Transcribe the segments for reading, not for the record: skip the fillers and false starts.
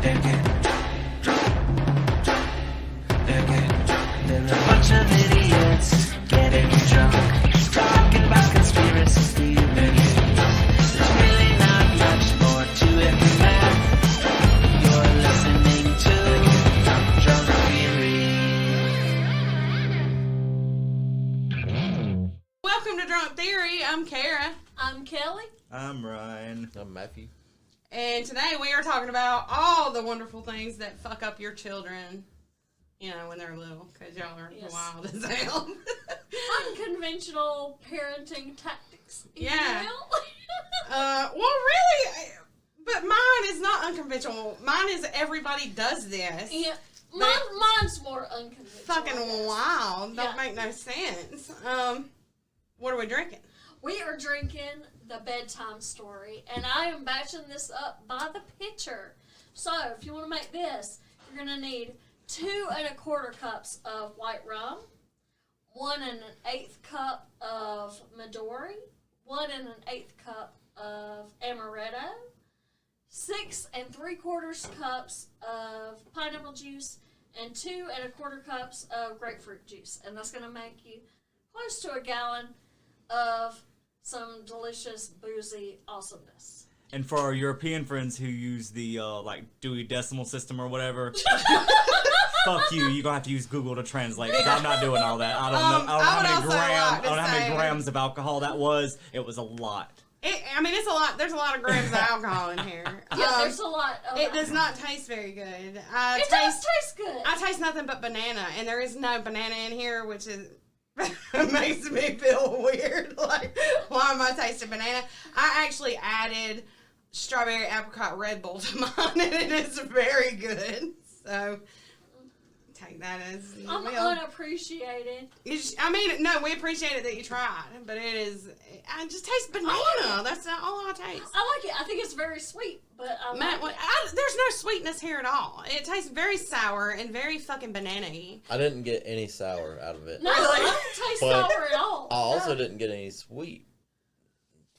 They're a bunch of idiots getting drunk, talking about conspiracy theories. There's really not much more to it than that. You're listening to Drunk Theory. Welcome to Drunk Theory. I'm Kara. I'm Kelly. I'm Ryan. I'm Matthew. And today we are talking about all the wonderful things that fuck up your children, you know, when they're little, because y'all are wild as hell. Unconventional parenting tactics. Yeah. Well, really, but mine is not unconventional. Mine is everybody does this. Yeah. Mine's more unconventional. Fucking wild. Don't make no sense. What are we drinking? We are drinking the bedtime story, and I am batching this up by the pitcher. So, if you want to make this, you're going to need 2 1/4 cups of white rum, 1 1/8 cup of Midori, 1 1/8 cup of amaretto, 6 3/4 cups of pineapple juice, and 2 1/4 cups of grapefruit juice. And that's going to make you close to a gallon of some delicious, boozy awesomeness. And for our European friends who use the, Dewey Decimal System or whatever, fuck you. You're going to have to use Google to translate, because I'm not doing all that. I don't know how many grams of alcohol that was. It was a lot. It's a lot. There's a lot of grams of alcohol in here. Yeah, there's a lot of It does not taste very good. It does taste good. I taste nothing but banana, and there is no banana in here, which is... makes me feel weird. Like, why am I tasting banana? I actually added strawberry apricot Red Bull to mine, and it is very good. So, take that as you I'm will. unappreciated. No, we appreciate it that you tried, but I just taste banana. That's all I taste. I like it. I think it's very sweet, but there's no sweetness here at all. It tastes very sour and very fucking banana-y. I didn't get any sour out of it. No, I don't taste sour at all. I also didn't get any sweet.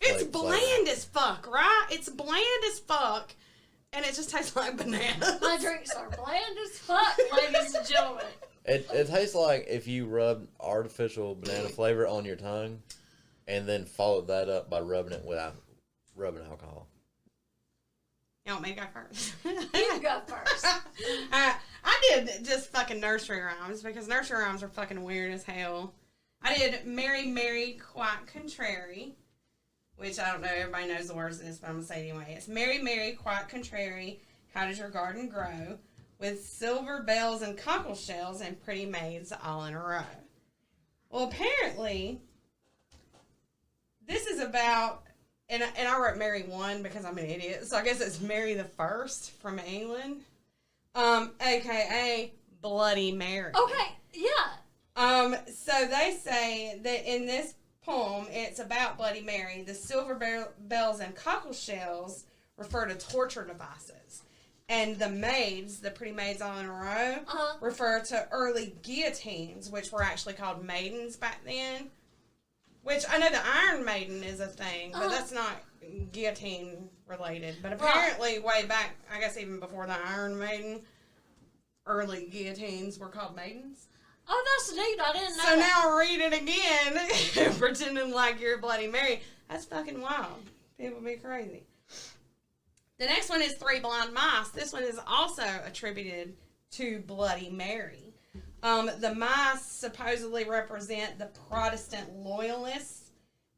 It's bland as fuck, right? It's bland as fuck, and it just tastes like banana. My drinks are bland as fuck, ladies and gentlemen. It tastes like if you rubbed artificial banana flavor on your tongue and then followed that up by rubbing it without rubbing alcohol. You want me to go first? You go first. I did just fucking nursery rhymes, because nursery rhymes are fucking weird as hell. I did Mary, Mary, Quite Contrary, which I don't know, everybody knows the words of this, but I'm going to say it anyway. It's Mary, Mary, Quite Contrary, how does your garden grow? With silver bells and cockle shells and pretty maids all in a row. Well, apparently, this is about... And I wrote Mary 1 because I'm an idiot. So I guess it's Mary the First from England. A.K.A. Bloody Mary. Okay, yeah. So they say that in this poem, it's about Bloody Mary. The silver bells and cockle shells refer to torture devices. And the maids, the pretty maids all in a row, refer to early guillotines, which were actually called maidens back then. Which, I know the Iron Maiden is a thing, but that's not guillotine related. But apparently, way back, I guess even before the Iron Maiden, early guillotines were called maidens. Oh, that's neat. I didn't know So that. now read it again, pretending like you're Bloody Mary. That's fucking wild. People be crazy. The next one is 3 Blind Mice. This one is also attributed to Bloody Mary. The mice supposedly represent the Protestant loyalists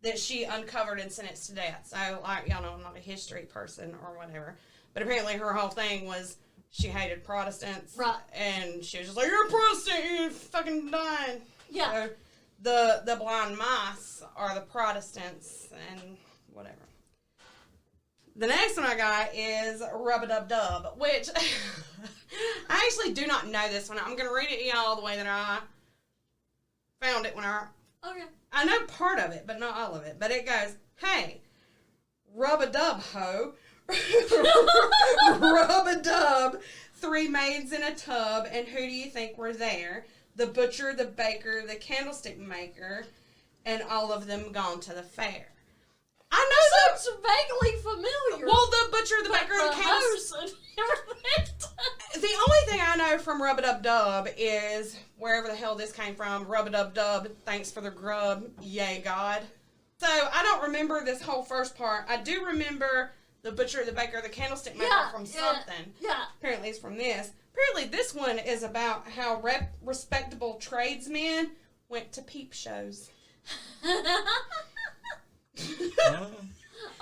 that she uncovered and sentenced to death. So, like, y'all know, I'm not a history person or whatever. But apparently her whole thing was she hated Protestants. Right. And she was just like, you're a Protestant, you're fucking dying. Yeah. So, the blind mice are the Protestants and whatever. The next one I got is RubaDub Dub, which I actually do not know this one. I'm going to read it to y'all the way that I found it when I know part of it, but not all of it. But it goes, hey, RubaDub ho, RubaDub, 3 maids in a tub, and who do you think were there? The butcher, the baker, the candlestick maker, and all of them gone to the fair. I know Sounds vaguely familiar. Well, the butcher, the baker, and the candlestick. host and everything. the only thing I know from RubaDub Dub is wherever the hell this came from. RubaDub Dub, thanks for the grub, yay God. So I don't remember this whole first part. I do remember the butcher, the baker, the candlestick maker from something. Yeah. Apparently it's from this. Apparently this one is about how respectable tradesmen went to peep shows. I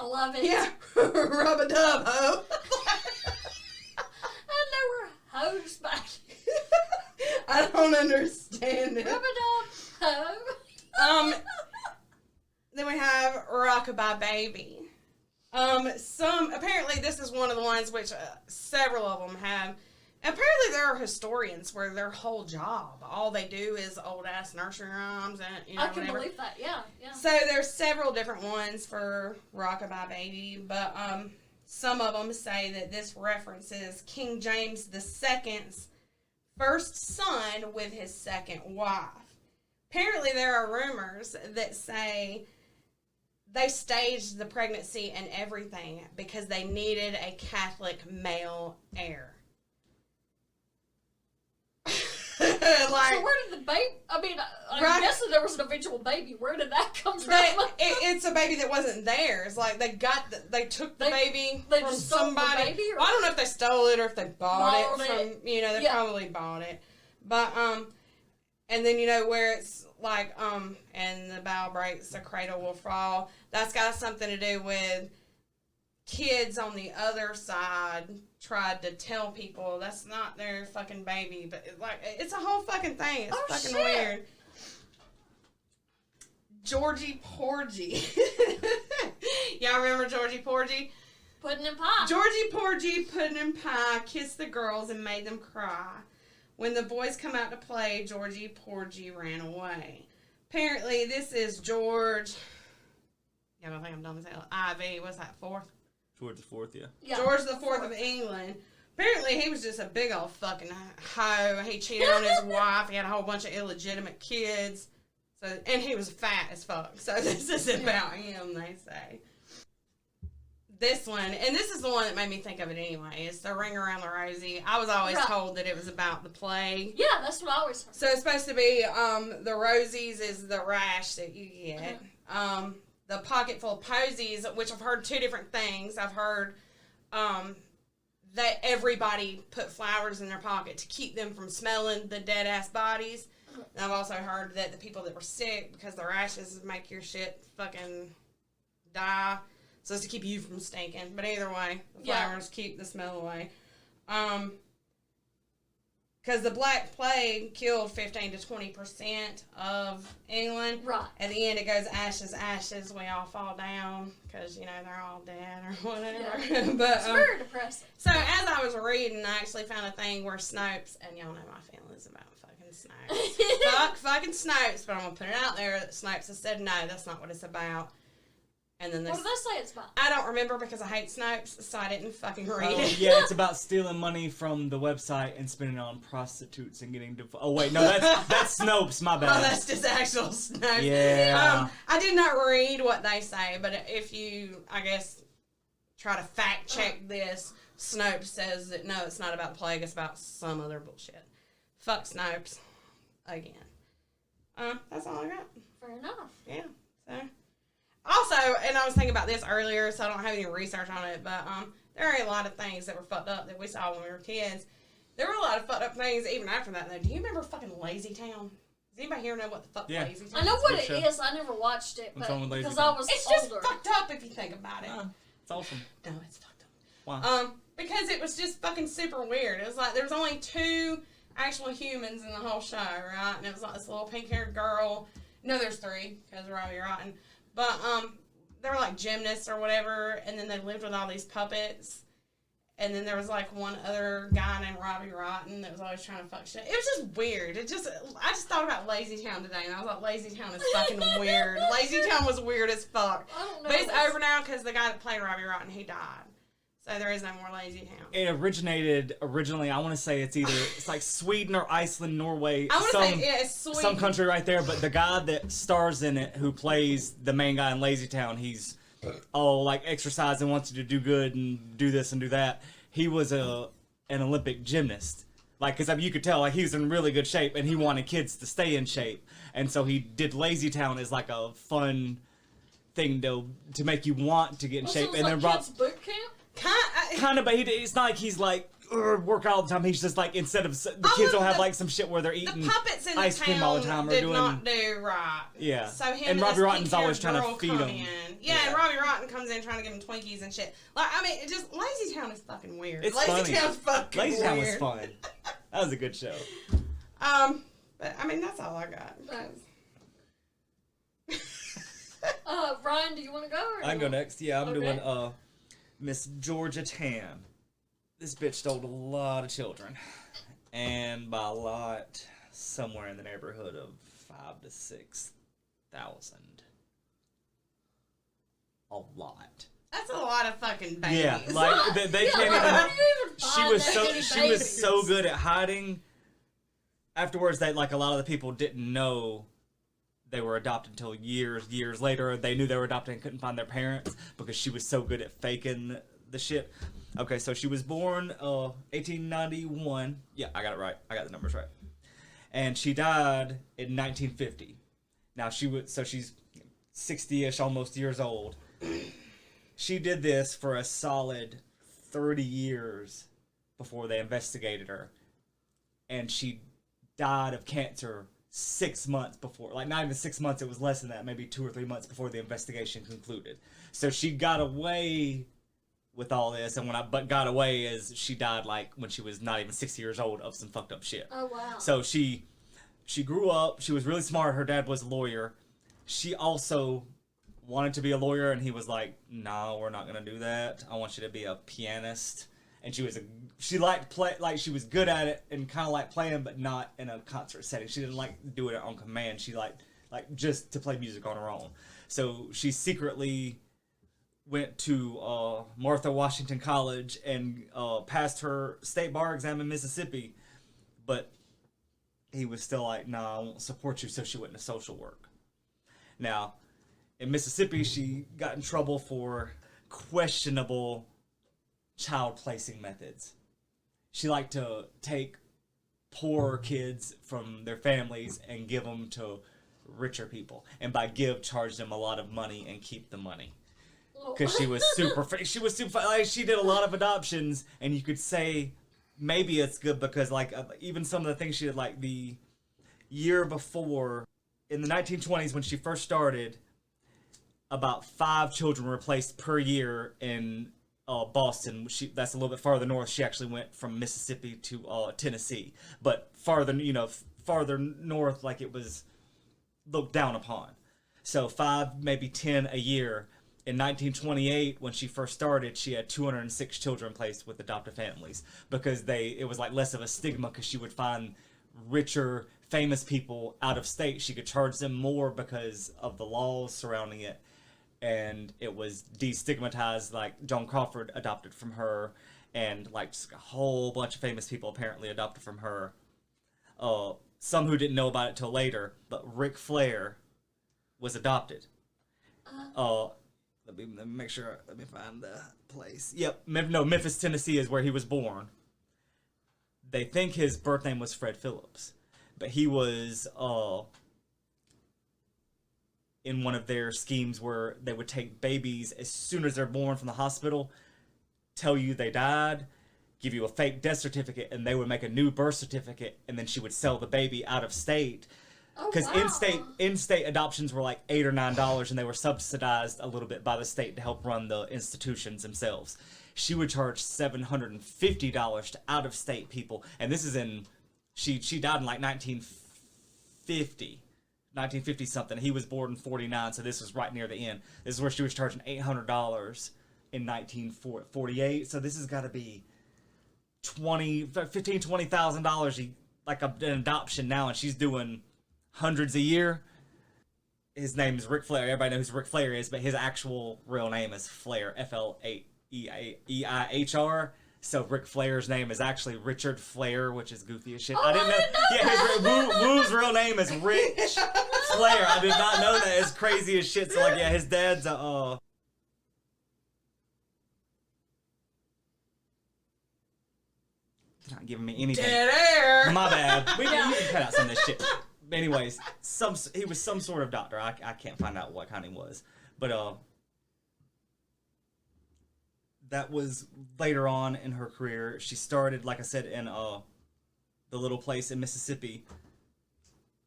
love it. Yeah, RubaDub, ho. And there were hoes back. I don't understand it. RubaDub ho. Then we have Rockabye Baby. Apparently this is one of the ones which several of them have. Apparently there are historians where their whole job, all they do is old ass nursery rhymes and I can whatever. believe that. Yeah. So there's several different ones for Rockabye Baby, but some of them say that this references King James II's first son with his second wife. Apparently there are rumors that say they staged the pregnancy and everything because they needed a Catholic male heir. So where did the baby? I mean, I'm guessing there was an eventual baby. Where did that come from? It's a baby that wasn't theirs. Like they took the baby they from just stole somebody. the baby, or Well, I don't know if they stole it or if they bought it from. They Yeah. probably bought it. But and then where it's like and the bough breaks, the cradle will fall. That's got something to do with kids on the other side tried to tell people that's not their fucking baby, but it's a whole fucking thing. It's fucking weird. Georgie Porgy. Y'all remember Georgie Porgy? Pudding and pie. Georgie Porgy, pudding and pie, kissed the girls and made them cry. When the boys come out to play, Georgie Porgy ran away. Apparently, this is George. I don't think I'm dumb as hell. IV, what's that, fourth? George the Fourth, yeah. George the Fourth of England. Apparently, he was just a big old fucking hoe. He cheated on his wife. He had a whole bunch of illegitimate kids. And he was fat as fuck. So this is about him, they say. This one, and this is the one that made me think of it anyway. It's the Ring Around the Rosie. I was always told that it was about the plague. Yeah, that's what I always heard. So it's supposed to be the Rosies is the rash that you get. The pocket full of posies, which I've heard two different things. I've heard that everybody put flowers in their pocket to keep them from smelling the dead ass bodies. And I've also heard that the people that were sick, because the rashes make your shit fucking die, so it's to keep you from stinking. But either way, the flowers keep the smell away. Because the Black Plague killed 15 to 20% of England. Right. At the end, it goes ashes, ashes. We all fall down because, they're all dead or whatever. Yeah. But It's very depressing. So as I was reading, I actually found a thing where Snopes, and y'all know my feelings about fucking Snopes. Fuck fucking Snopes, but I'm going to put it out there that Snopes has said, no, that's not what it's about. And then What did they say it's about? I don't remember because I hate Snopes, so I didn't fucking read it. Yeah, it's about stealing money from the website and spending it on prostitutes and getting oh wait, no, that's Snopes, my bad. Oh, that's just actual Snopes. Yeah. I did not read what they say, but if you, I guess, try to fact check this, Snopes says that no, it's not about the plague, it's about some other bullshit. Fuck Snopes. Again. That's all I got. Fair enough. Yeah, so... Also, and I was thinking about this earlier, so I don't have any research on it, but there are a lot of things that were fucked up that we saw when we were kids. There were a lot of fucked up things even after that, though. Do you remember fucking Lazytown? Does anybody here know what the fuck Lazytown is? I know what it show. is. I never watched it, but What's wrong with because Lazytown? I was It's older. just fucked up if you think about it. It's awesome. No, it's fucked up. Wow. Because it was just fucking super weird. It was like there was only 2 actual humans in the whole show, right? And it was like this little pink-haired girl. No, there's 3 because Robbie Rotten. But they were like gymnasts or whatever, and then they lived with all these puppets. And then there was like one other guy named Robbie Rotten that was always trying to fuck shit. It was just weird. I just thought about Lazytown today, and I was like, Lazytown is fucking weird. Lazytown was weird as fuck. I don't know. But it's over now because the guy that played Robbie Rotten, he died. So there is no more Lazytown. It originally, I want to say it's like Sweden or Iceland, Norway. I want to say, yeah, it's Sweden. Some country right there, but the guy that stars in it, who plays the main guy in Lazytown, he's all like exercising, wants you to do good and do this and do that. He was a an Olympic gymnast. Like, because I mean, you could tell like he was in really good shape, and he wanted kids to stay in shape, and so he did Lazytown as like a fun thing to make you want to get in shape. So And then like Rob kids boot camp? kind of, but it's not like he's like work out all the time. He's just like instead of the kids will have like some shit where they're eating the puppets in ice the cream town all the time or did doing not do right. Yeah. So him And Robbie this Rotten's always pink-haired trying to girl feed come him. in. Yeah, and Robbie Rotten comes in trying to give him Twinkies and shit. Like, I mean, it just Lazytown is fucking weird. It's Lazytown's fucking Lazytown was weird. fun. That was a good show. But I mean, that's all I got. Ryan, do you want to go? Or I can go no? next. Yeah, I'm Okay. doing Miss Georgia Tann. This bitch stole a lot of children, and by a lot, somewhere in the neighborhood of 5,000 to 6,000. A lot. That's a lot of fucking babies. Yeah, like they can't How even. do you even She find was that so many she was babies? so good at hiding. Afterwards, that like a lot of the people didn't know they were adopted until years later. They knew they were adopted and couldn't find their parents because she was so good at faking the shit. Okay, so she was born 1891. Yeah, I got it right. I got the numbers right. And she died in 1950. Now she's 60-ish, almost years old. She did this for a solid 30 years before they investigated her. And she died of cancer 6 months before. Like, not even 6 months, it was less than that, maybe 2 or 3 months before the investigation concluded. So she got away with all this, and got away as she died, like, when she was not even 60 years old of some fucked up shit. Oh, wow. So she grew up, she was really smart, her dad was a lawyer. She also wanted to be a lawyer, and he was like, "No, we're not gonna do that. I want you to be a pianist." And she liked play, like she was good at it and kind of liked playing, but not in a concert setting. She didn't like doing it on command. She liked just to play music on her own. So she secretly went to Martha Washington College and passed her state bar exam in Mississippi, but he was still like, "Nah, I won't support you," so she went into social work. Now, in Mississippi, she got in trouble for questionable child placing methods. She liked to take poor kids from their families and give them to richer people, and by give, charge them a lot of money and keep the money. Because she was super, like, she did a lot of adoptions, and you could say maybe it's good because like even some of the things she did, like the year before, in the 1920s when she first started, about 5 children were placed per year in Boston. That's a little bit farther north. She actually went from Mississippi to Tennessee, but farther north, like it was looked down upon. So 5, maybe 10 a year. In 1928, when she first started, she had 206 children placed with adoptive families because it was like less of a stigma because she would find richer, famous people out of state. She could charge them more because of the laws surrounding it, and it was destigmatized. Like Joan Crawford adopted from her, and like just a whole bunch of famous people apparently adopted from her. Some who didn't know about it till later, but Ric Flair was adopted. Let me make sure. Let me find the place. Yep. No, Memphis, Tennessee is where he was born. They think his birth name was Fred Phillips, but he was in one of their schemes where they would take babies as soon as they're born from the hospital, tell you they died, give you a fake death certificate, and they would make a new birth certificate, and then she would sell the baby out of state. Because in-state adoptions were like $8 or $9, and they were subsidized a little bit by the state to help run the institutions themselves. She would charge $750 to out-of-state people, and this is she died in like 1950 something. He was born in 49, so this was right near the end. This is where she was charging $800 in 1948. So this has got to be $20,000 like an adoption now, and she's doing hundreds a year. His name is Ric Flair. Everybody knows who Ric Flair is, but his actual real name is Flair, F-L-A-E-I-H-R. So Ric Flair's name is actually Richard Flair, which is goofy as shit. I didn't know. Yeah, Woo's real name is Rich Flair. I did not know that. It's crazy as shit. So like, yeah, his dad's You're not giving me anything. Dead air. My bad. You can cut out some of this shit. But anyways, he was some sort of doctor. I can't find out what kind he was. But that was later on in her career. She started, like I said, in the little place in Mississippi.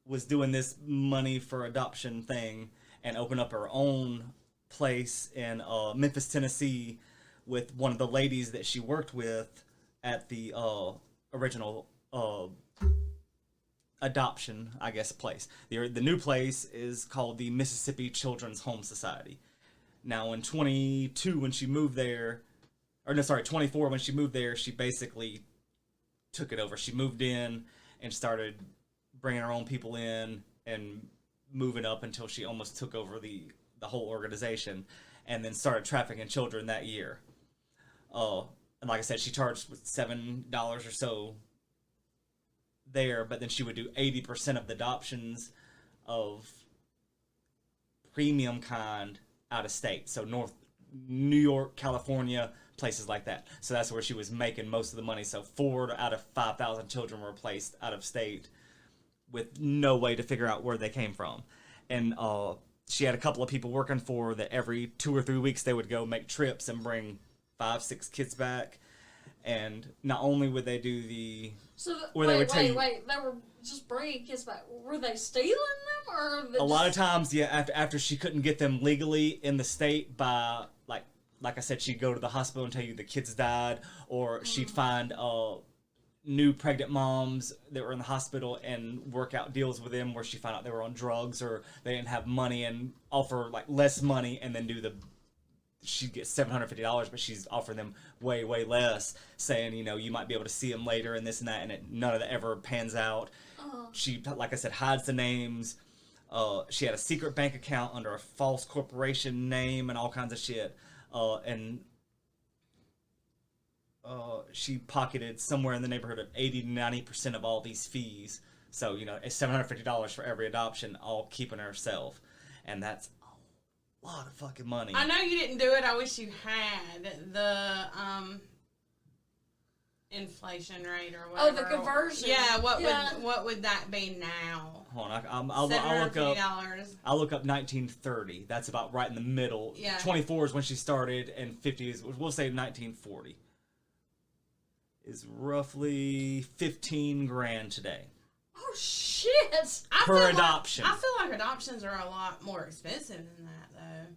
Was doing this money for adoption thing and opened up her own place in Memphis, Tennessee, with one of the ladies that she worked with at the original adoption, I guess, place. The new place is called the Mississippi Children's Home Society. Now, in 22, when she moved there, 24, when she moved there, she basically took it over. She moved in and started bringing her own people in and moving up until she almost took over the whole organization, and then started trafficking children that year. And like I said, she charged $7 or so there, but then she would do 80% of the adoptions of premium kind out of state. So New York, California, places like that. So that's where she was making most of the money. So 4 out of 5,000 children were placed out of state with no way to figure out where they came from. And she had a couple of people working for her that every 2 or 3 weeks they would go make trips and bring 5-6 kids back. And not only would they do the... Wait, they were just bringing kids back. Were they stealing them? Or a lot of times, yeah, after she couldn't get them legally in the state by, like I said, she'd go to the hospital and tell you the kids died, or she'd find new pregnant moms that were in the hospital and work out deals with them where she found out they were on drugs or they didn't have money and offer like less money, and then she'd get $750, but she's offering them way, way less, saying, you might be able to see them later and this and that, and none of that ever pans out. She, like I said, hides the names. She had a secret bank account under a false corporation name and all kinds of shit. And she pocketed somewhere in the neighborhood of 80-90% of all these fees. So, it's $750 for every adoption, all keeping herself. And that's a lot of fucking money. I know you didn't do it. I wish you had. The inflation rate or whatever. Oh, the conversion. Yeah, what would that be now? Hold on, I'll look up. I'll look up 1930. That's about right in the middle. Yeah. 24 is when she started, and 50 is, we'll say 1940. Is roughly $15,000 today. Oh shit! Per adoption. I feel like adoptions are a lot more expensive than that, though.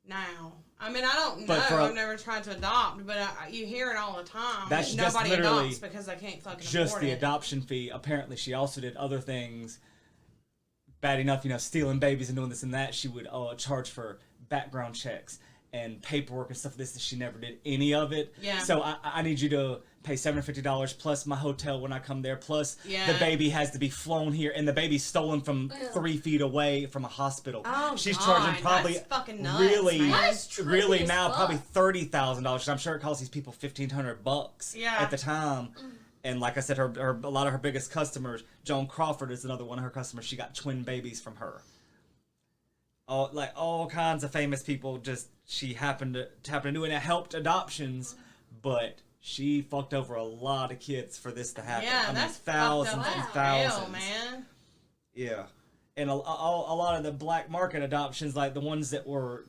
Now, I mean, I don't know. I've never tried to adopt, but you hear it all the time. That's that nobody just literally adopts because they can't fucking just afford the it. adoption fee. Apparently, she also did other things. Bad enough, stealing babies and doing this and that. She would charge for background checks and paperwork and stuff like this that she never did any of it. Yeah. So I need you to pay $750 plus my hotel when I come there, plus the baby has to be flown here, and the baby's stolen from 3 feet away from a hospital. Oh, she's God, charging probably that's fucking nuts, really, man. really now probably $30,000. I'm sure it costs these people $1,500 at the time. And like I said, a lot of her biggest customers, Joan Crawford is another one of her customers. She got twin babies from her. All kinds of famous people. Just she happened to do it. And it helped adoptions, but she fucked over a lot of kids for this to happen. Yeah, that's thousands and thousands. Hell, man. Yeah, and a lot of the black market adoptions, like the ones that were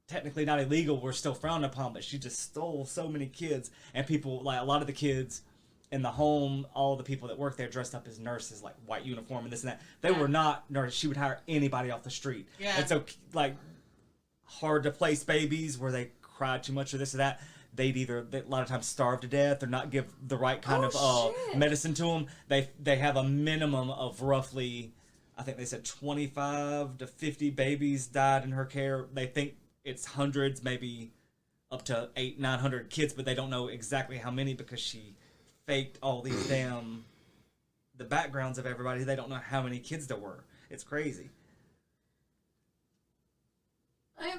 technically not illegal, were still frowned upon. But she just stole so many kids, and people a lot of the kids in the home, all the people that worked there dressed up as nurses, like white uniform and this and that. They were not nurses. She would hire anybody off the street. Yeah. And so, hard to place babies where they cried too much or this or that. They'd either, a lot of times, starve to death or not give the right kind of medicine to them. They have a minimum of roughly, I think they said 25 to 50 babies died in her care. They think it's hundreds, maybe up to 800-900 kids, but they don't know exactly how many because she faked all these the backgrounds of everybody. They don't know how many kids there were. It's crazy.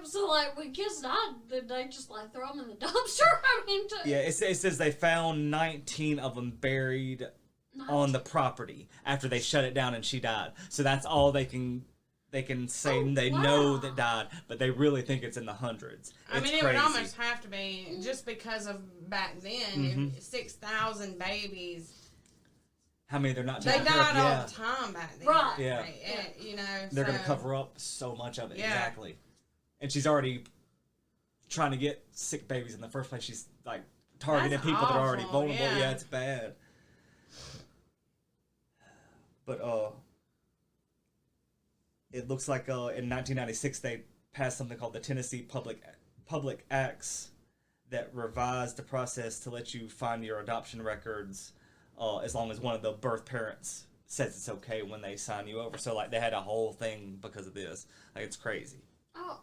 So, when kids died, did they just, throw them in the dumpster? I mean... Yeah, it says they found 19 of them buried on the property after they shut it down and she died. So that's all they can they can say Oh, they wow. know that died, but they really think it's in the hundreds. I It's mean, it crazy. would almost have to be just because of back then. 6,000 babies. How many they're not They taking care of? died all the time back then. Right. Yeah. You know, They're going to so- cover up so much of it. Yeah. Exactly. And she's already trying to get sick babies in the first place. She's like targeting That's people that are already awful, vulnerable. yeah. Yeah, it's bad. But it looks like in 1996 they passed something called the Tennessee Public Acts that revised the process to let you find your adoption records as long as one of the birth parents says it's okay when they sign you over. So like they had a whole thing because of this. Like it's crazy. Oh,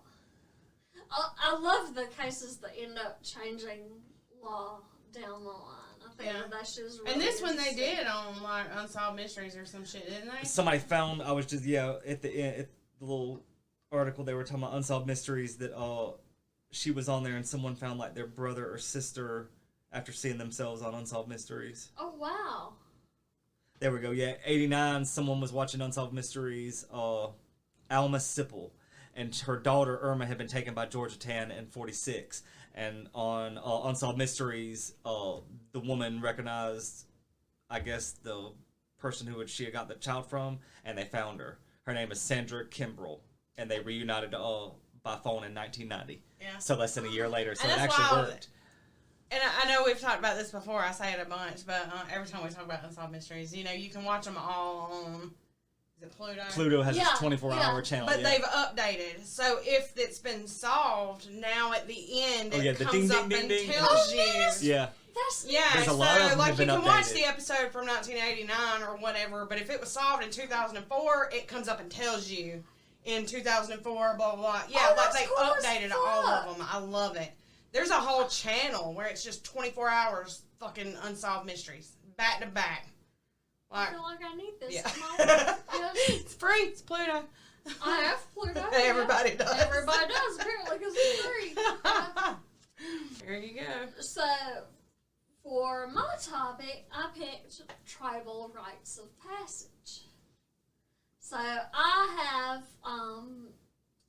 I love the cases that end up changing law down the line. I think Yeah. that's just really And this one they interesting. did on like Unsolved Mysteries or some shit, didn't they? Somebody found, I was just at the end, at the little article they were talking about Unsolved Mysteries that she was on there and someone found like their brother or sister after seeing themselves on Unsolved Mysteries. Oh wow. There we go. Yeah, 89. Someone was watching Unsolved Mysteries. Alma Sipple and her daughter Irma had been taken by Georgia Tann in 46. And on Unsolved Mysteries, the woman recognized, I guess, the person she had got the child from, and they found her. Her name is Sandra Kimbrell, and they reunited by phone in 1990. Yeah. So less than a year later. So And it that's actually wild. worked. And I know we've talked about this before. I say it a bunch, but every time we talk about Unsolved Mysteries, you know, you can watch them all on, is it Pluto? Pluto has Yeah, its 24-hour channel. But yeah. they've updated. So if it's been solved, now at the end, Oh, yeah, it the comes ding, up ding, and ding, ding. tells Oh, you. yes. Yeah. That's Yeah, There's a so lot of them like have you been can watch updated. the episode from 1989 or whatever, but if it was solved in 2004, it comes up and tells you in 2004, blah, blah, blah. Yeah, Oh, like that's they cool as updated all fuck. of them. I love it. There's a whole channel where it's just 24 hours fucking Unsolved Mysteries, back to back. I Like, feel like I need this. yeah. in my life. Yes. It's free. It's Pluto. I have Pluto. Everybody yeah. does. Everybody does, apparently, because it's free. There you go. So, for my topic, I picked Tribal Rites of Passage. So, I have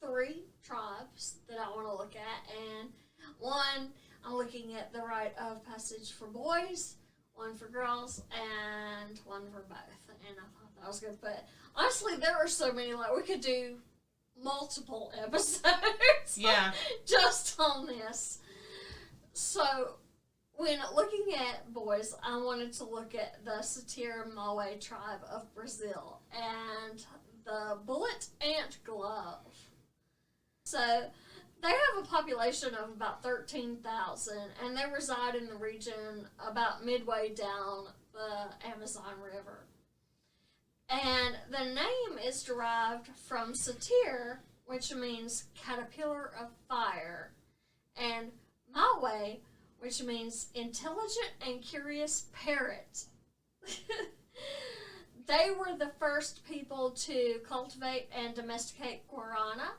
3 tribes that I want to look at, and one, I'm looking at the Rite of Passage for boys, one for girls, and one for both. And I thought that was good, but honestly, there are so many, like, we could do multiple episodes Yeah. just on this. So, when looking at boys, I wanted to look at the Satir Mawe tribe of Brazil and the bullet ant glove. So, they have a population of about 13,000, and they reside in the region about midway down the Amazon River. And the name is derived from satir, which means caterpillar of fire, and Mawe, which means intelligent and curious parrot. They were the first people to cultivate and domesticate guarana,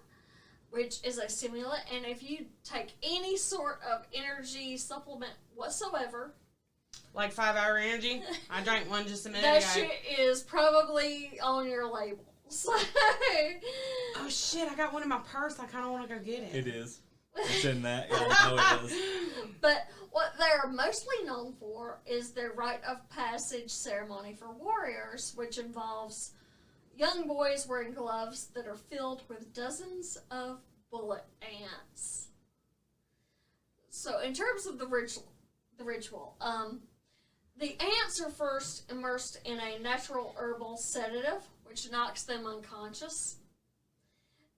which is a stimulant, and if you take any sort of energy supplement whatsoever, Like 5 Hour Energy. I drank one just a minute that ago. shit is probably on your label. So, Oh shit, I got one in my purse. I kind of want to go get it. It is. It's in that. Yeah, I know it is. but what they're mostly known for is their rite of passage ceremony for warriors, which involves young boys wearing gloves that are filled with dozens of bullet ants. So, in terms of the ritual, the ants are first immersed in a natural herbal sedative, which knocks them unconscious.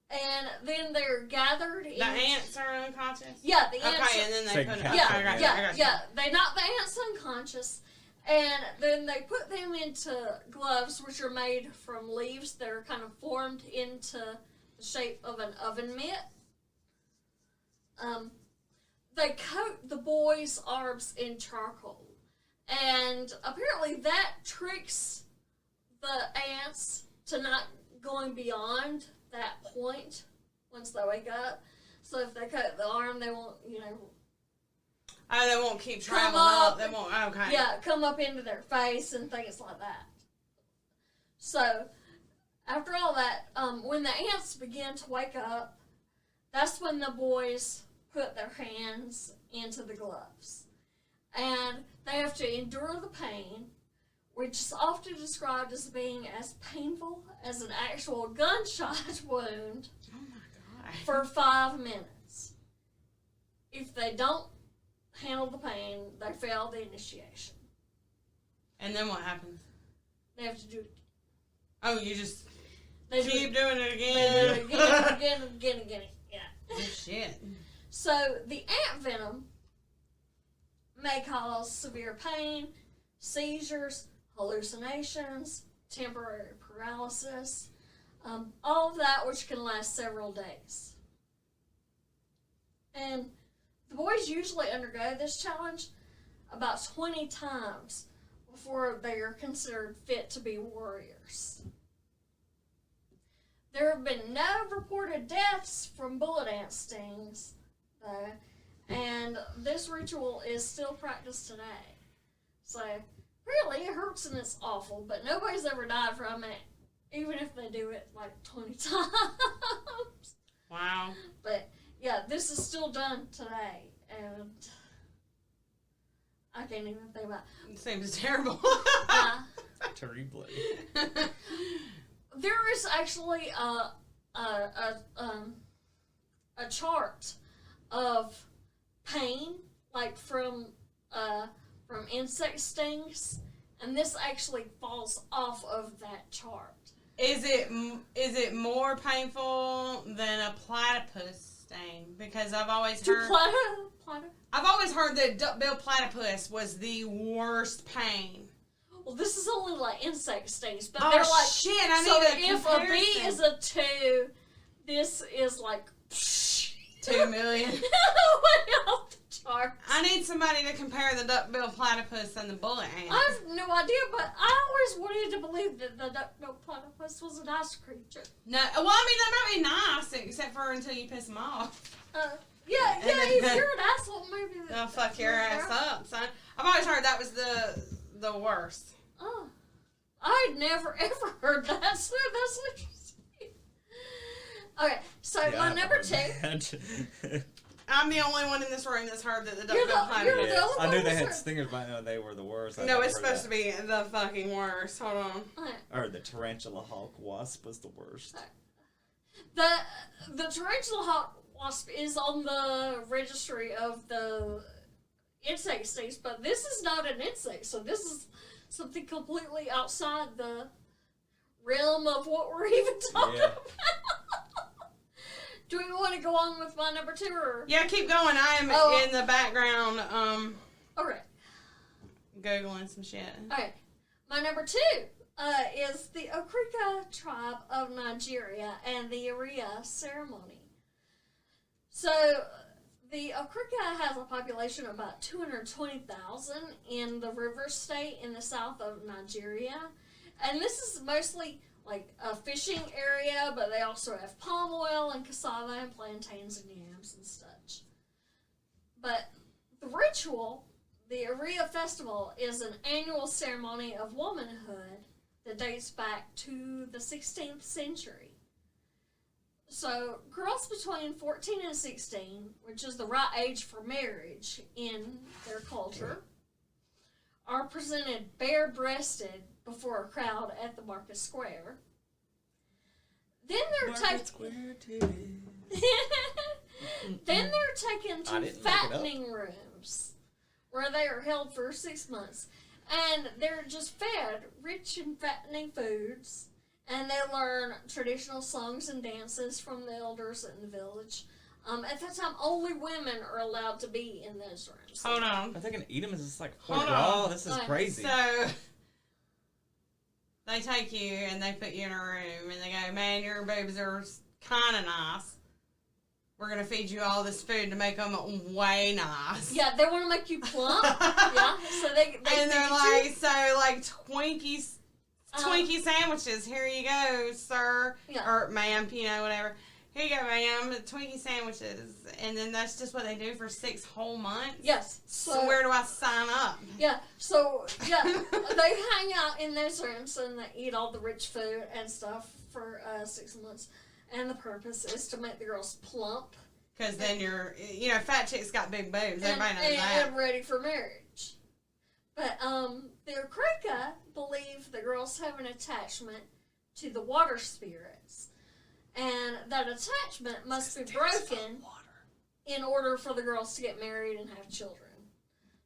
And then they're gathered in... The ants are unconscious? Yeah, the ants Okay, are... and then So they you put it... can Okay, catch I them, got you, I got you. Yeah. They knock the ants unconscious, and then they put them into gloves, which are made from leaves that are kind of formed into the shape of an oven mitt. They coat the boys' arms in charcoal, and apparently that tricks the ants to not going beyond that point once they wake up. So if they cut the arm, they won't, Oh, they won't keep Come traveling up. up. They won't... Okay. come up into their face and things like that. So, After all that, when the ants begin to wake up, that's when the boys put their hands into the gloves. And they have to endure the pain, which is often described as being as painful as an actual gunshot wound Oh my god. for 5 minutes. If they don't handle the pain, they fail the initiation. And then what happens? They have to do it. Oh, you just They do keep it doing it again, again. again. Yeah. Oh, shit. So the ant venom may cause severe pain, seizures, hallucinations, temporary paralysis, all of that which can last several days. And the boys usually undergo this challenge about 20 times before they are considered fit to be warriors. There have been no reported deaths from bullet ant stings, though, and this ritual is still practiced today. So, really, it hurts and it's awful, but nobody's ever died from it, even if they do it like 20 times. Wow. But, yeah, this is still done today, and I can't even think about It seems terrible. Terribly. There is actually a chart of pain, like from insect stings, and this actually falls off of that chart. Is it more painful than a platypus sting? Because I've always heard I've always heard that duck-billed platypus was the worst pain. Well, this is only like insect stings, but Oh they're like shit! I so need a if a bee comparison. is a 2, this is like 2 million. way off the chart. I need somebody to compare the duck-billed platypus and the bullet ant. I have no idea, but I always wanted to believe that the duck-billed platypus was a nice creature. No, well, I mean, that might be nice, except for until you piss them off. Yeah, if you're an asshole, maybe. They'll fuck your ass up, son. I've always heard that was the worst. Oh, I'd never ever heard that, so that's interesting. Okay, so my number 2. I'm the only one in this room that's heard that the You're duck-billed the- you're platypus. the only I knew one they that's had heard- stingers, but I know they were the worst. No, it's supposed to be the fucking worst. Hold on. Okay. Or the tarantula hawk wasp was the worst. The tarantula hawk wasp is on the registry of the insect stings, but this is not an insect, so this is something completely outside the realm of what we're even talking Yeah. about. Do we want to go on with my number 2 or? Yeah, keep going. I am Oh. in the background, Okay. Googling some shit. Okay. My number 2 is the Okrika tribe of Nigeria and the Okrika Ceremony. So, the Okrika has a population of about 220,000 in the river state in the south of Nigeria. And this is mostly like a fishing area, but they also have palm oil and cassava and plantains and yams and such. But the ritual, the Okrika festival, is an annual ceremony of womanhood that dates back to the 16th century. So, girls between 14 and 16, which is the right age for marriage in their culture, are presented bare-breasted before a crowd at the market square. Then they're taken I to didn't make it up. fattening rooms, where they are held for 6 months, and they're just fed rich and fattening foods. And they learn traditional songs and dances from the elders in the village. At that time, only women are allowed to be in those rooms. Hold on. Are they gonna eat them? Is this like Hold raw? on. This is Okay, crazy. So, they take you and they put you in a room and they go, man, your boobs are kind of nice. We're going to feed you all this food to make them way nice. Yeah, they want to make you plump. Yeah, so they And they're feed you. like, so like Twinkie sandwiches. Here you go, sir. Yeah. Or ma'am, you know, whatever. Here you go, ma'am. Twinkie sandwiches. And then that's just what they do for 6 whole months? Yes. So where do I sign up? Yeah, so, yeah, they hang out in those rooms and they eat all the rich food and stuff for 6 months, and the purpose is to make the girls plump. Because then fat chicks got big boobs. Everybody knows that. And ready for marriage. But the Okrika believe the girls have an attachment to the water spirits. And that attachment must be broken in order for the girls to get married and have children.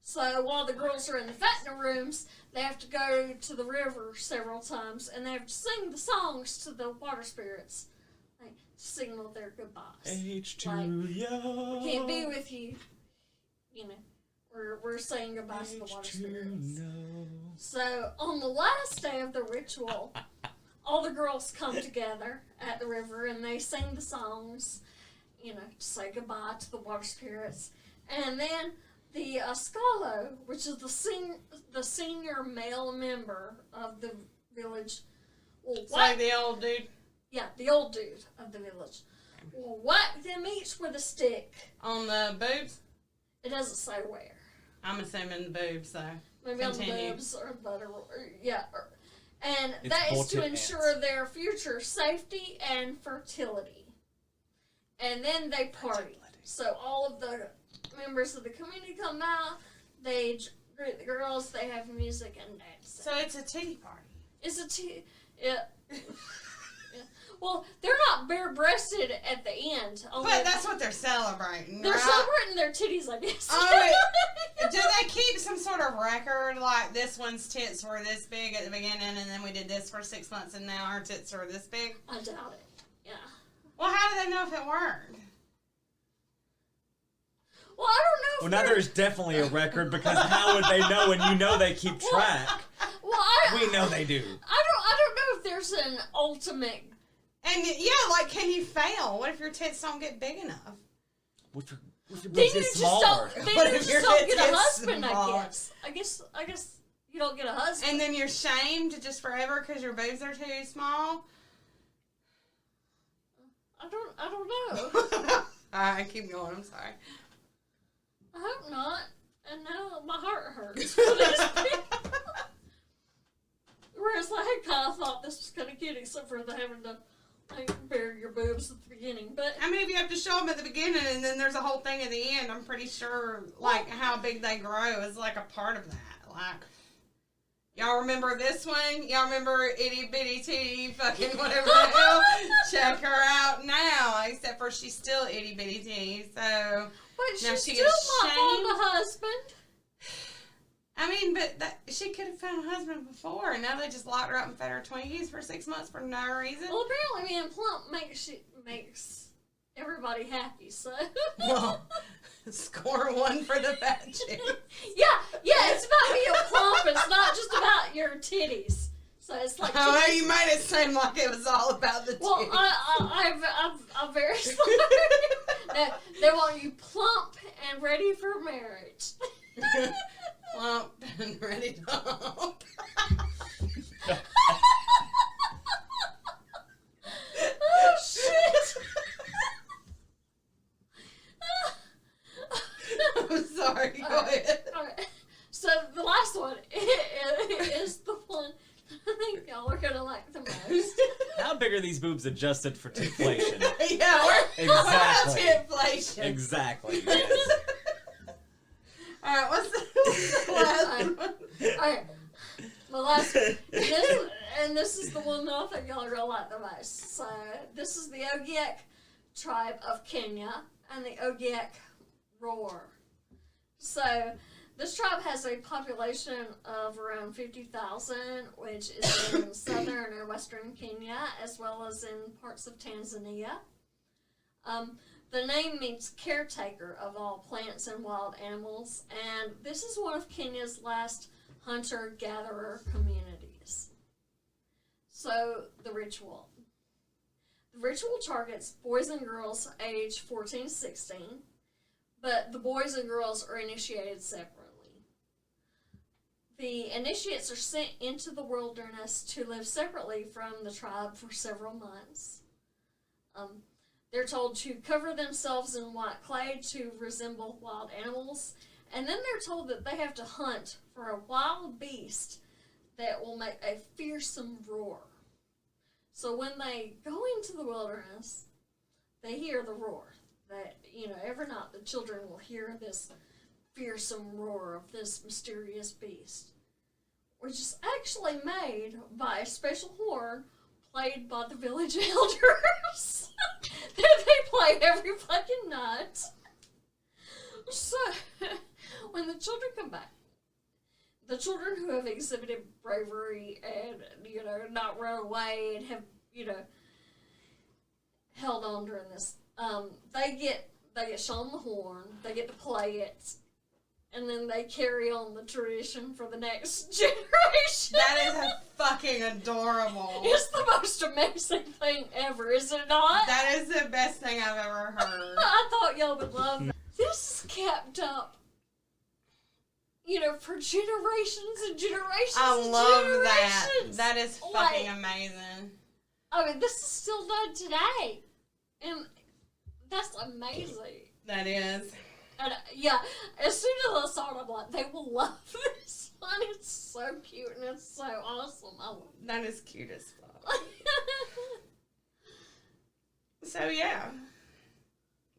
So while the girls are in the fattening rooms, they have to go to the river several times, and they have to sing the songs to the water spirits. Like, signal their goodbyes. H2O. We can't be with you. We're saying goodbyes to the water spirits. So on the last day of the ritual, all the girls come together at the river and they sing the songs, to say goodbye to the water spirits. And then the Skalo, which is the senior male member of the village, the old dude. Yeah, the old dude of the village. Will whack them each with a stick. On the boobs? It doesn't say where. I'm assuming the boobs, so. Maybe Continue. on the boobs or butter. And It's that is to bullshit ensure ants. their future safety and fertility. And then they party. So all of the members of the community come out. They greet the girls. They have music and dance. So it's a titty party. It's a yeah. Well, they're not bare-breasted at the end. But that's what they're celebrating, They're right? celebrating their titties, I guess. Do they keep some sort of record, like this one's tits were this big at the beginning, and then we did this for 6 months, and now our tits are this big? I doubt it. Yeah. Well, how do they know if it worked? Well, I don't know. Well, now there's definitely a record, because how would they know when they keep track? Well, We know they do. I don't know if there's an ultimate. And yeah, can you fail? What if your tits don't get big enough? What's your Then you boobs just smaller? don't. Then What you if just your don't get tits a husband. small? I guess you don't get a husband. And then you're shamed just forever because your boobs are too small? I don't know. Alright, keep going, I'm sorry. I hope not. And now my heart hurts for these people. Whereas I kind of thought this was kind of cute, except for the having to bury your boobs at the beginning. But I mean, if you have to show them at the beginning and then there's a whole thing at the end, I'm pretty sure, how big they grow is, a part of that. Y'all remember this one? Y'all remember Itty Bitty Titty fucking whatever the hell? Check her out now, except for she's still Itty Bitty Titty, so... But Now she she still gets might find shamed. a husband. I mean, but she could have found a husband before, and now they just locked her up and fed her Twinkies for 6 months for no reason. Well, apparently being plump makes everybody happy, so... Well, score one for the fat chick. Yeah, it's about being plump. It's not just about your titties. So it's like... Oh, you made it seem like it was all about the titties. Well, I'm very sorry. They want you plump and ready for marriage. Plump and ready to hump. Oh, shit. I'm sorry, go ahead. Okay. So the last one is the one I think y'all are going to like the most. How big are these boobs adjusted for inflation? Yeah, Exactly. inflation. Exactly. Yes. Alright, what's the last one? Okay. My last one. This is the one that I think y'all are going to like the most. So this is the Ogdeak tribe of Kenya and the Ogdeak Roar. So this tribe has a population of around 50,000, which is in southern and western Kenya, as well as in parts of Tanzania. The name means caretaker of all plants and wild animals, and this is one of Kenya's last hunter-gatherer communities. So, the ritual. The ritual targets boys and girls aged 14 to 16, but the boys and girls are initiated separately. The initiates are sent into the wilderness to live separately from the tribe for several months. They're told to cover themselves in white clay to resemble wild animals, and then they're told that they have to hunt for a wild beast that will make a fearsome roar. So when they go into the wilderness, they hear the roar. That, every night the children will hear this fearsome roar of this mysterious beast, which is actually made by a special horn played by the village elders that they play every fucking night. So, when the children come back, the children who have exhibited bravery and, not run away and have, held on during this, they get shown the horn, they get to play it, and then they carry on the tradition for the next generation. That is fucking adorable. It's the most amazing thing ever, is it not? That is the best thing I've ever heard. I thought y'all would love that. This is kept up, for generations and generations I and love generations. that. That is fucking amazing. I mean, this is still done today. And that's amazing. That is. And as soon as I saw it, I'm like, they will love this one. It's so cute and it's so awesome. I love it. That is cute as fuck. So, yeah.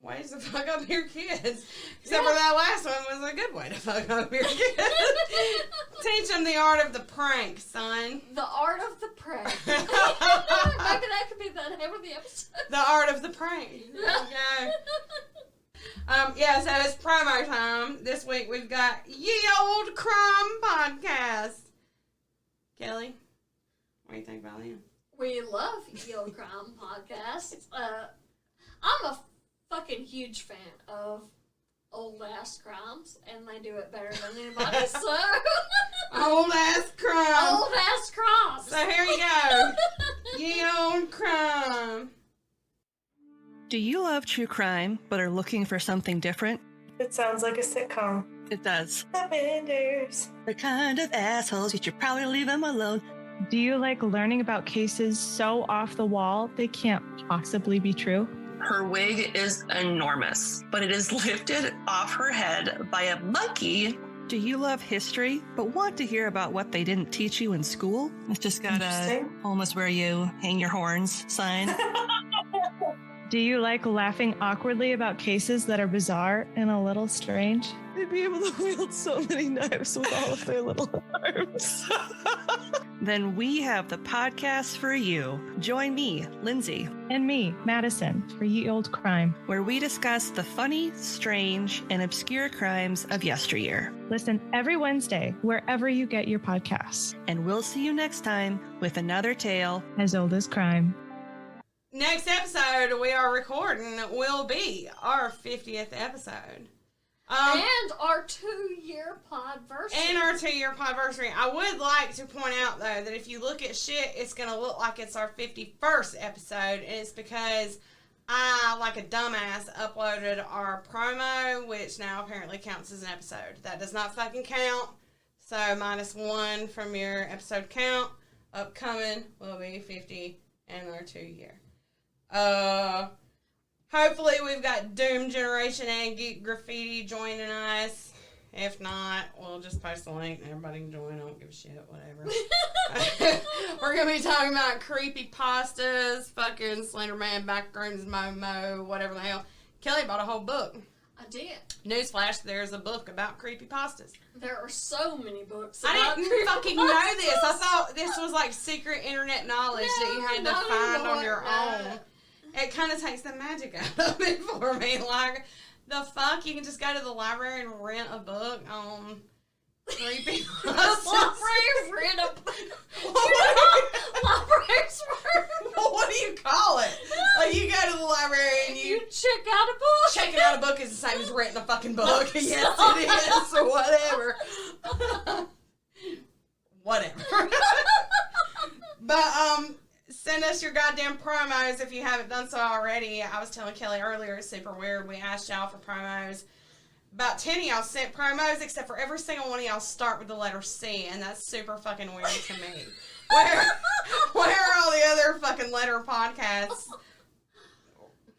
Ways to fuck up your kids. Except for that last one was a good way to fuck up your kids. Teach them the art of the prank, son. The art of the prank. Maybe that could be the name of the episode. The art of the prank. Okay. So it's promo time. This week we've got Ye Olde Crime Podcast. Kelly, what do you think about them? We love the Olde Crime Podcast. I'm a fucking huge fan of old ass crimes, and they do it better than anybody. So Old ass crime. old ass crimes. So here you go. Ye Olde Crime. Do you love true crime but are looking for something different? It sounds like a sitcom. It does. The Benders. The kind of assholes you should probably leave them alone. Do you like learning about cases so off the wall they can't possibly be true? Her wig is enormous, but it is lifted off her head by a monkey. Do you love history but want to hear about what they didn't teach you in school? It's just got a Interesting. almost where you hang your horns sign. Do you like laughing awkwardly about cases that are bizarre and a little strange? They'd be able to wield so many knives with all of their little arms. Then we have the podcast for you. Join me, Lindsay, And me, Madison, for Ye Olde Crime. where we discuss the funny, strange, and obscure crimes of yesteryear. Listen every Wednesday wherever you get your podcasts. And we'll see you next time with another tale. As old as crime. Next episode we are recording will be our 50th episode. And our 2-year podversary. And our 2-year podversary. I would like to point out, though, that if you look at shit, it's going to look like it's our 51st episode. And it's because I, like a dumbass, uploaded our promo, which now apparently counts as an episode. That does not fucking count. So, -1 from your episode count. Upcoming will be 50 and our 2-year. Hopefully we've got Doom Generation and Geek Graffiti joining us. If not, we'll just post a link and everybody can join. I don't give a shit, whatever. We're going to be talking about creepy pastas, fucking Slenderman, Backrooms, Momo, whatever the hell. Kelly bought a whole book. I did. Newsflash, there's a book about creepy pastas. There are so many books. I about didn't fucking know creepypastas. this. I thought this was like secret internet knowledge that you had to find on your own. It kind of takes the magic out of it for me. Like, the fuck? You can just go to the library and rent a book on creepy Libraries rent a libraries work. What do you call it? Like, you go to the library and You check out a book. checking out a book is the same as renting a fucking book. Yes, it is, or whatever. Whatever. But, send us your goddamn promos if you haven't done so already. I was telling Kelly earlier, it's super weird. We asked y'all for promos. About 10 of y'all sent promos, except for every single one of y'all start with the letter C, and that's super fucking weird to me. Where are all the other fucking letter podcasts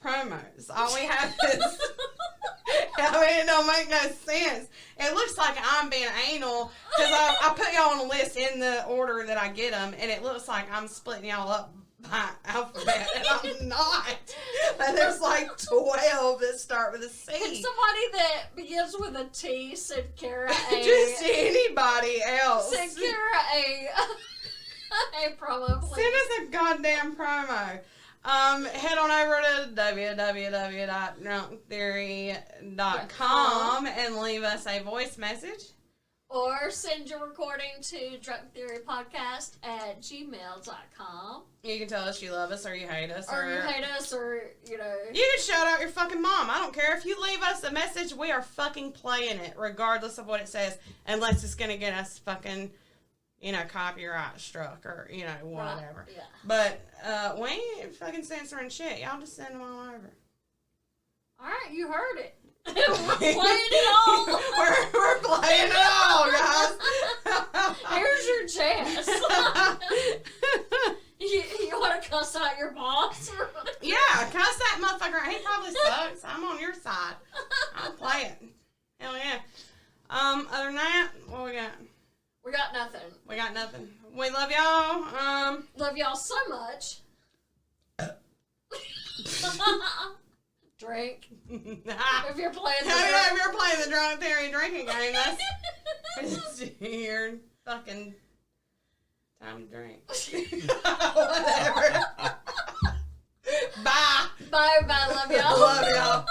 promos? All we have is... I mean, it don't make no sense. It looks like I'm being anal because I put y'all on a list in the order that I get them, and it looks like I'm splitting y'all up by alphabet, and I'm not. And there's like 12 that start with a C. And somebody that begins with a T said Kara A. Just anybody else. Said Kara a promo, please. Send us a goddamn promo. Head on over to www.drunktheory.com and leave us a voice message. Or send your recording to drunktheorypodcast@gmail.com. You can tell us you love us or you hate us. Or you hate us, or, you know. You can shout out your fucking mom. I don't care. If you leave us a message, we are fucking playing it, regardless of what it says. Unless it's going to get us fucking, you know, copyright struck or, you know, whatever. Right, yeah. But we ain't fucking censoring shit. Y'all just send them all over. Alright, you heard it. We're playing it all. We're playing it all, guys. Here's your chance. you want to cuss out your boss? Yeah, cuss that motherfucker out. He probably sucks. I'm on your side. I'll play it. Hell yeah. Other than that, what we got? We got nothing. We got nothing. We love y'all. Love y'all so much. Drink. If you're playing if you're playing the Drunk Theory drinking game, that's your fucking time to drink. Whatever. Bye. Bye, love y'all. Love y'all.